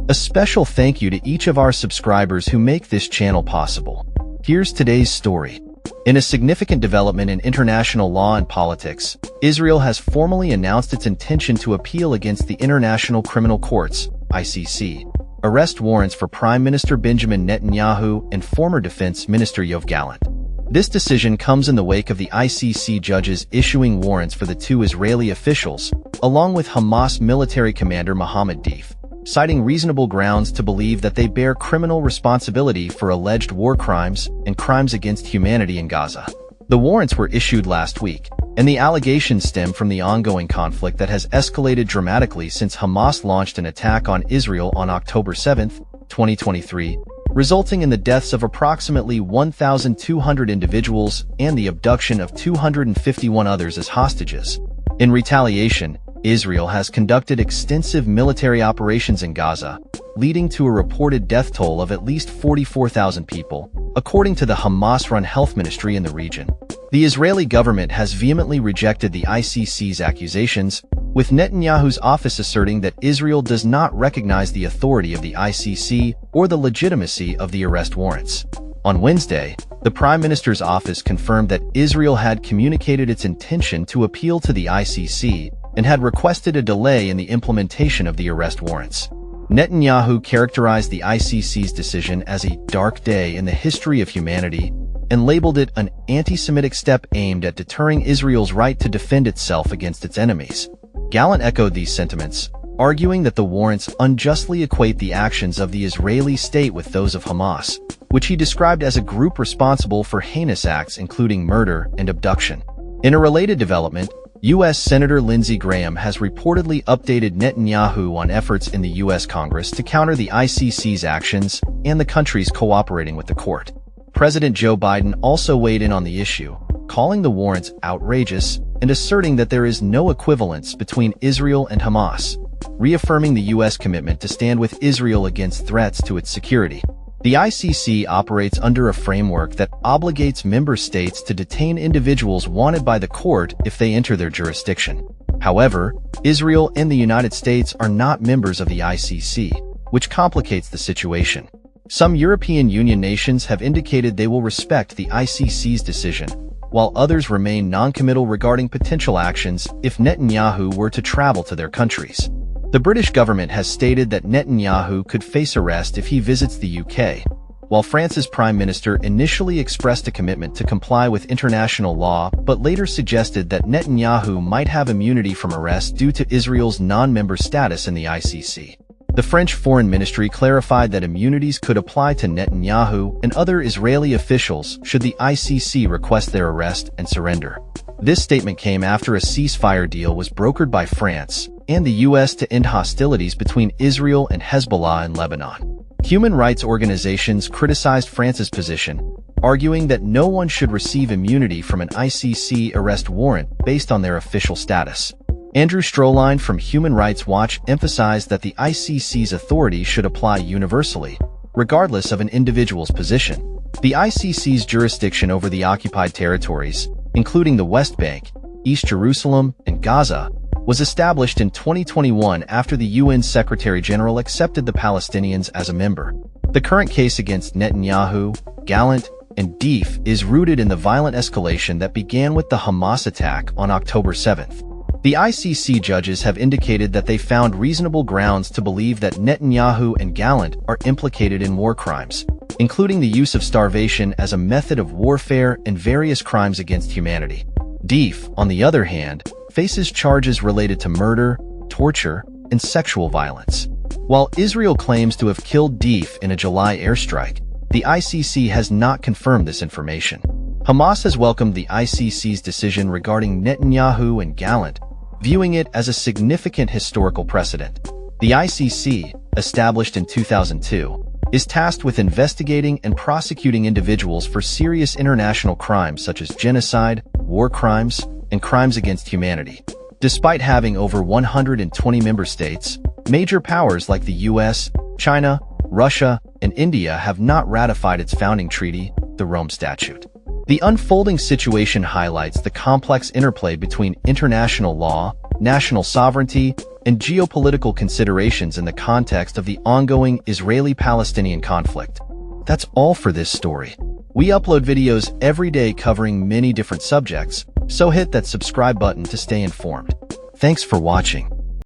A special thank you to each of our subscribers who make this channel possible. Here's today's story. In a significant development in international law and politics, Israel has formally announced its intention to appeal against the International Criminal Court's (ICC) arrest warrants for Prime Minister Benjamin Netanyahu and former Defence Minister Yoav Gallant. This decision comes in the wake of the ICC judges issuing warrants for the two Israeli officials, along with Hamas military commander Mohammed Deif, citing reasonable grounds to believe that they bear criminal responsibility for alleged war crimes and crimes against humanity in Gaza. The warrants were issued last week, and the allegations stem from the ongoing conflict that has escalated dramatically since Hamas launched an attack on Israel on October 7, 2023, resulting in the deaths of approximately 1,200 individuals and the abduction of 251 others as hostages. In retaliation, Israel has conducted extensive military operations in Gaza, leading to a reported death toll of at least 44,000 people, according to the Hamas-run health ministry in the region. The Israeli government has vehemently rejected the ICC's accusations, with Netanyahu's office asserting that Israel does not recognize the authority of the ICC or the legitimacy of the arrest warrants. On Wednesday, the Prime Minister's office confirmed that Israel had communicated its intention to appeal to the ICC and had requested a delay in the implementation of the arrest warrants. Netanyahu characterized the ICC's decision as a dark day in the history of humanity and labeled it an anti-Semitic step aimed at deterring Israel's right to defend itself against its enemies. Gallant echoed these sentiments, arguing that the warrants unjustly equate the actions of the Israeli state with those of Hamas, which he described as a group responsible for heinous acts including murder and abduction. In a related development, U.S. Senator Lindsey Graham has reportedly updated Netanyahu on efforts in the U.S. Congress to counter the ICC's actions and the countries cooperating with the court. President Joe Biden also weighed in on the issue, calling the warrants outrageous and asserting that there is no equivalence between Israel and Hamas, reaffirming the U.S. commitment to stand with Israel against threats to its security. The ICC operates under a framework that obligates member states to detain individuals wanted by the court if they enter their jurisdiction. However, Israel and the United States are not members of the ICC, which complicates the situation. Some European Union nations have indicated they will respect the ICC's decision, while others remain non-committal regarding potential actions if Netanyahu were to travel to their countries. The British government has stated that Netanyahu could face arrest if he visits the UK, while France's Prime Minister initially expressed a commitment to comply with international law but later suggested that Netanyahu might have immunity from arrest due to Israel's non-member status in the ICC. The French Foreign Ministry clarified that immunities could apply to Netanyahu and other Israeli officials should the ICC request their arrest and surrender. This statement came after a ceasefire deal was brokered by France and the U.S. to end hostilities between Israel and Hezbollah in Lebanon. Human rights organizations criticized France's position, arguing that no one should receive immunity from an ICC arrest warrant based on their official status. Andrew Stroline from Human Rights Watch emphasized that the ICC's authority should apply universally, regardless of an individual's position. The ICC's jurisdiction over the occupied territories, including the West Bank, East Jerusalem, and Gaza, was established in 2021 after the UN Secretary-General accepted the Palestinians as a member. The current case against Netanyahu, Gallant, and Deif is rooted in the violent escalation that began with the Hamas attack on October 7. The ICC judges have indicated that they found reasonable grounds to believe that Netanyahu and Gallant are implicated in war crimes, including the use of starvation as a method of warfare and various crimes against humanity. Deif, on the other hand, faces charges related to murder, torture, and sexual violence. While Israel claims to have killed Deif in a July airstrike, the ICC has not confirmed this information. Hamas has welcomed the ICC's decision regarding Netanyahu and Gallant, viewing it as a significant historical precedent. The ICC, established in 2002, is tasked with investigating and prosecuting individuals for serious international crimes such as genocide, war crimes, and crimes against humanity. Despite having over 120 member states, major powers like the US, China, Russia, and India have not ratified its founding treaty, the Rome Statute. The unfolding situation highlights the complex interplay between international law, national sovereignty, and geopolitical considerations in the context of the ongoing Israeli-Palestinian conflict. That's all for this story. We upload videos every day covering many different subjects, so hit that subscribe button to stay informed. Thanks for watching.